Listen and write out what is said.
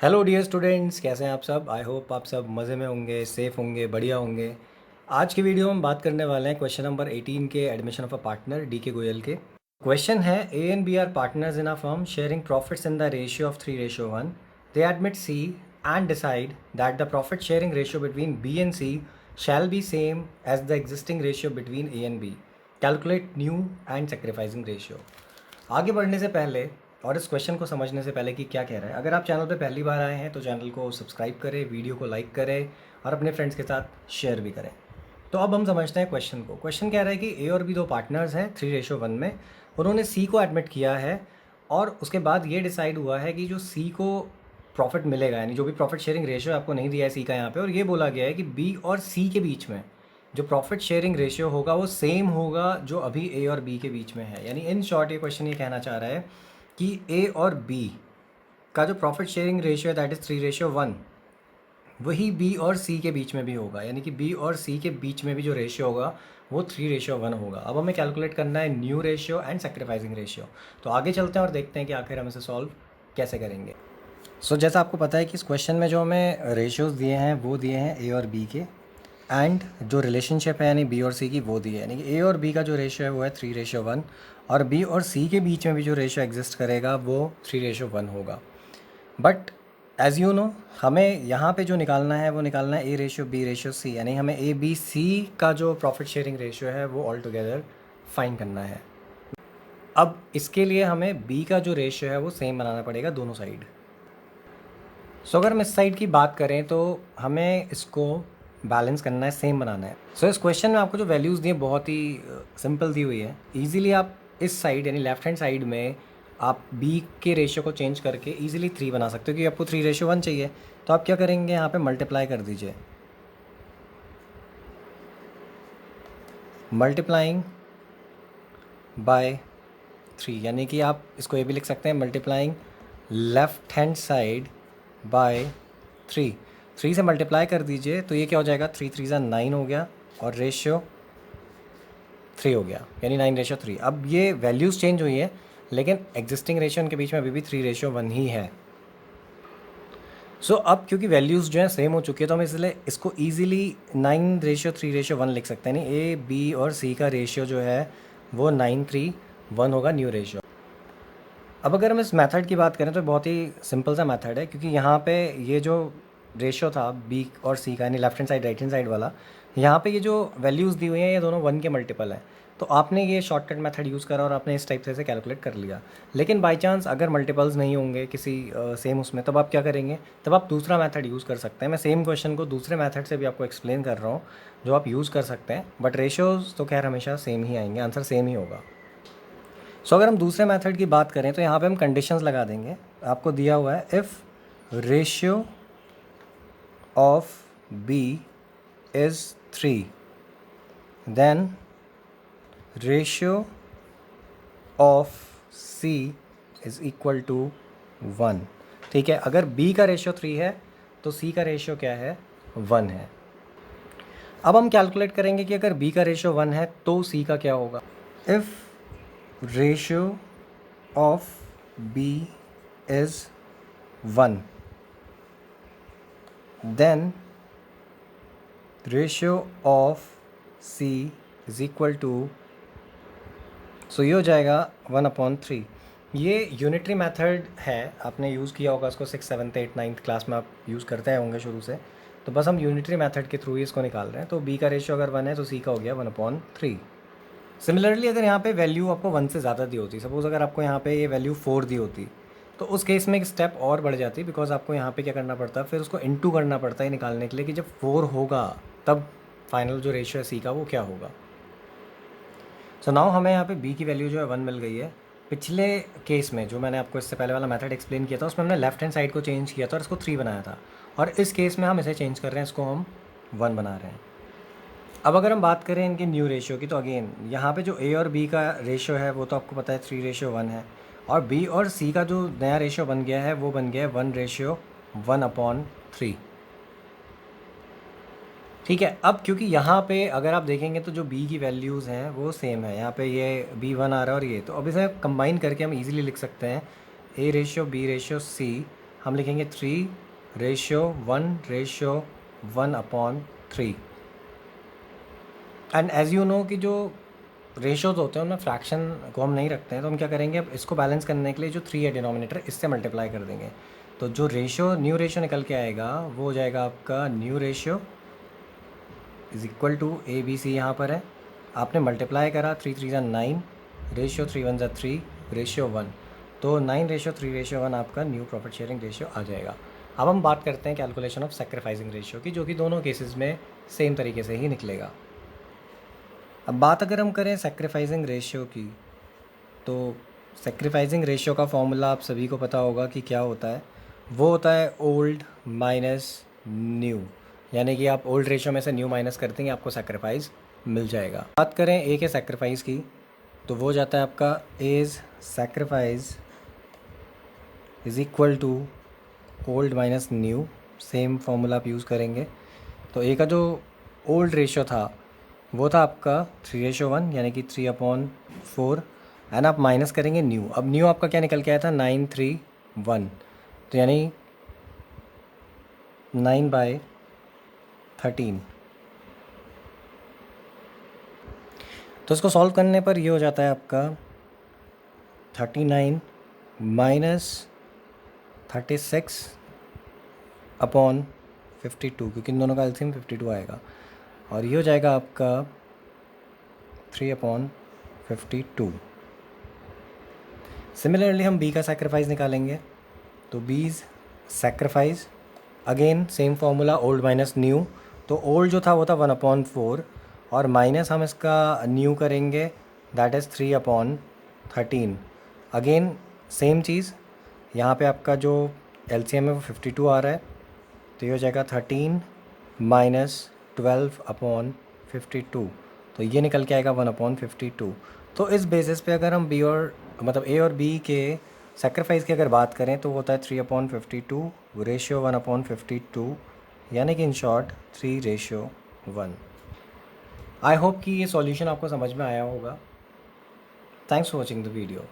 Hello dear students, कैसे हैं आप सब। आई होप आप सब मज़े में होंगे, सेफ़ होंगे, बढ़िया होंगे। आज की वीडियो में हम बात करने वाले हैं क्वेश्चन नंबर 18 के admission of a partner D K Goyal के। क्वेश्चन है, A and B are partners in a firm sharing profits in the ratio of 3:1। They admit C and decide that the profit sharing ratio between B and C shall be same as the existing ratio between A and B. Calculate new and sacrificing ratio. आगे बढ़ने से पहले और इस question को समझने से पहले कि क्या कह रहा है, अगर आप चैनल पर पहली बार आए हैं तो चैनल को सब्सक्राइब करें, वीडियो को लाइक करें और अपने फ्रेंड्स के साथ शेयर भी करें। तो अब हम समझते हैं क्वेश्चन को। क्वेश्चन कह रहा है कि ए और बी दो पार्टनर्स हैं 3:1 में। उन्होंने सी को एडमिट किया है और उसके बाद ये डिसाइड हुआ है कि जो सी को प्रॉफिट मिलेगा, यानी जो भी प्रॉफिट शेयरिंग रेशियो आपको नहीं दिया है सी का यहाँ पे, और ये बोला गया है कि बी और सी के बीच में जो प्रॉफिट शेयरिंग रेशियो होगा वो सेम होगा जो अभी ए और बी के बीच में है। यानी इन शॉर्ट ये क्वेश्चन ये कहना चाह रहा है कि ए और बी का जो प्रॉफिट शेयरिंग रेशियो है दैट इज़ 3:1, वही बी और सी के बीच में भी होगा। यानी कि बी और सी के बीच में भी जो रेशियो होगा वो 3:1 होगा। अब हमें कैलकुलेट करना है new ratio and sacrificing ratio. तो आगे चलते हैं और देखते हैं कि आखिर हम इसे सॉल्व कैसे करेंगे। जैसा आपको पता है कि इस क्वेश्चन में जो हमें रेशियोज़ दिए हैं वो दिए हैं ए और बी के, एंड जो रिलेशनशिप है यानी बी और सी की वो दी है। यानी कि ए और बी का जो रेशियो है वो है 3:1 और बी और सी के बीच में भी जो रेशियो एग्जिस्ट करेगा वो 3:1 होगा। बट एज़ यू नो हमें यहाँ पे जो निकालना है वो निकालना है A ratio B ratio C, यानी हमें ए बी सी का जो प्रॉफिट शेयरिंग रेशियो है वो ऑल टुगेदर फाइंड करना है। अब इसके लिए हमें बी का जो रेशियो है वो सेम बनाना पड़ेगा दोनों साइड। अगर हम इस साइड की बात करें तो हमें इसको बैलेंस करना है, सेम बनाना है। इस क्वेश्चन में आपको जो वैल्यूज़ दी हैं बहुत ही सिंपल दी हुई है। ईजिली आप इस साइड यानी लेफ्ट हैंड साइड में आप बी के रेशियो को चेंज करके ईजिली 3 बना सकते हो, क्योंकि आपको 3:1 चाहिए। तो आप क्या करेंगे, यहाँ पे मल्टीप्लाई कर दीजिए, मल्टीप्लाइंग बाय 3, यानी कि आप इसको ये भी लिख सकते हैं multiplying left hand side by 3। 3 से मल्टीप्लाई कर दीजिए तो ये क्या हो जाएगा, 3×3 = 9 हो गया और रेशियो 3 हो गया, यानी 9:3। अब ये वैल्यूज़ चेंज हुई है लेकिन एग्जिस्टिंग रेशियो उनके बीच में अभी भी 3:1 ही है। अब क्योंकि वैल्यूज़ जो है सेम हो चुकी है तो हम इसलिए इसको ईजिली 9:3:1 लिख सकते हैं। नहीं, ए बी और सी का रेशियो जो है वो 9:3:1 होगा, न्यू रेशियो। अब अगर हम इस मेथड की बात करें तो बहुत ही सिंपल सा मेथड है, क्योंकि यहाँ पे ये जो रेशियो था बी और सी का यानी left hand side right hand side वाला, यहाँ पे ये जो वैल्यूज़ दी हुई हैं ये दोनों 1 के मल्टीपल हैं। तो आपने ये शॉर्टकट मेथड यूज़ करा और आपने इस टाइप से कैलकुलेट कर लिया। लेकिन बाई चांस अगर मल्टीपल्स नहीं होंगे किसी सेम उसमें, तब आप क्या करेंगे, तब आप दूसरा मेथड यूज़ कर सकते हैं। मैं सेम क्वेश्चन को दूसरे मेथड से भी आपको एक्सप्लेन कर रहा हूँ जो आप यूज़ कर सकते हैं, बट रेशियोज़ तो खैर हमेशा सेम ही आएंगे, आंसर सेम ही होगा। अगर हम दूसरे मेथड की बात करें तो यहाँ पे हम कंडीशंस लगा देंगे। आपको दिया हुआ है if ratio of B is 3 then ratio of C is equal to 1। ठीक है, अगर बी का रेशियो 3 है तो सी का रेशियो क्या है, 1 है। अब हम कैलकुलेट करेंगे कि अगर बी का रेशियो 1 है तो सी का क्या होगा। If ratio of B is 1 then ratio of C is equal to, ये हो जाएगा 1/3। ये यूनिटरी मेथड है, आपने यूज़ किया होगा इसको 6th 7th 8th 9th class में, आप यूज़ करते होंगे शुरू से। तो बस हम यूनिटरी मेथड के थ्रू ही इसको निकाल रहे हैं। तो B का रेशियो अगर 1 है तो C का हो गया 1/3। सिमिलरली अगर यहाँ पे वैल्यू आपको 1 से ज़्यादा दी होती, सपोज़ अगर आपको यहाँ पे ये वैल्यू 4 दी होती, तो उस केस में एक स्टेप और बढ़ जाती, बिकॉज आपको यहाँ पे क्या करना पड़ता है, फिर उसको इनटू करना पड़ता है निकालने के लिए कि जब 4 होगा तब फाइनल जो रेशियो है सी का वो क्या होगा। नाउ हमें यहाँ पे बी की वैल्यू जो है 1 मिल गई है। पिछले केस में जो मैंने आपको इससे पहले वाला मेथड एक्सप्लेन किया था उसमें हमने लेफ्ट हैंड साइड को चेंज किया था और इसको 3 बनाया था, और इस केस में हम इसे चेंज कर रहे हैं, इसको हम 1 बना रहे हैं। अब अगर हम बात करें इनके न्यू रेशियो की, तो अगेन यहाँ पे जो ए और बी का रेशियो है वो तो आपको पता है 3:1 है, और बी और सी का जो नया रेशियो बन गया है वो बन गया है 1:1/3। ठीक है, अब क्योंकि यहाँ पे अगर आप देखेंगे तो जो बी की वैल्यूज़ हैं वो सेम है, यहाँ पे ये B1 आ रहा है और ये, तो अब इसे कंबाइन करके हम इजीली लिख सकते हैं A ratio B ratio C हम लिखेंगे 3:1:1/3। एंड एज़ यू नो कि जो रेशोज़ होते हैं उनमें फ्रैक्शन को हम नहीं रखते हैं, तो हम क्या करेंगे, अब इसको बैलेंस करने के लिए जो 3 है डिनोमिनेटर, इससे मल्टीप्लाई कर देंगे। तो जो न्यू रेशो निकल के आएगा वो हो जाएगा आपका new ratio is equal to ABC यहाँ पर है, आपने मल्टीप्लाई करा 3×3 = 9, रेशियो 3×1 = 3, रेशियो 1, तो 9:3:1 आपका न्यू प्रॉफिट शेयरिंग रेशियो आ जाएगा। अब हम बात करते हैं कैलकुलेशन ऑफ सेक्रीफाइसिंग रेशियो की, जो कि दोनों केसेस में सेम तरीके से ही निकलेगा। अब बात अगर हम करें सेक्रीफाइसिंग रेशियो की, तो सेक्रीफाइसिंग रेशियो का फॉर्मूला आप सभी को पता होगा कि क्या होता है। वो होता है ओल्ड माइनस न्यू, यानी कि आप ओल्ड रेशियो में से न्यू माइनस कर देंगे, आपको सेक्रीफाइस मिल जाएगा। बात करें ए के सेक्रीफाइस की, तो वो जाता है आपका as sacrifice is equal to old minus new, same formula आप यूज़ करेंगे। तो ए का जो ओल्ड रेशियो था वो था आपका 3:1, यानी कि 3/4, एंड आप माइनस करेंगे न्यू। अब न्यू आपका क्या निकल के आया था, 9:3:1, तो यानी 9/13। तो इसको सॉल्व करने पर ये हो जाता है आपका 39 - 36/52, क्योंकि इन दोनों का एलसीएम 52 आएगा, और ये हो जाएगा आपका 3/52। सिमिलरली हम बी का सेक्रीफाइस निकालेंगे, तो बीज sacrifice again same formula old minus new. तो ओल्ड जो था वो था 1/4, और माइनस हम इसका न्यू करेंगे, दैट इज़ 3/13। अगेन सेम चीज़, यहाँ पे आपका जो एलसीएम है वो 52 आ रहा है, तो ये हो जाएगा 13 - 12/52, तो ये निकल के आएगा 1/52। तो इस बेसिस पे अगर हम बी और मतलब ए और बी के सेक्रीफाइस की अगर बात करें, तो वो होता है 3/52 रेशियो 1/52, यानी कि इन शॉर्ट 3:1। आई होप कि ये सॉल्यूशन आपको समझ में आया होगा। Thanks for watching the video.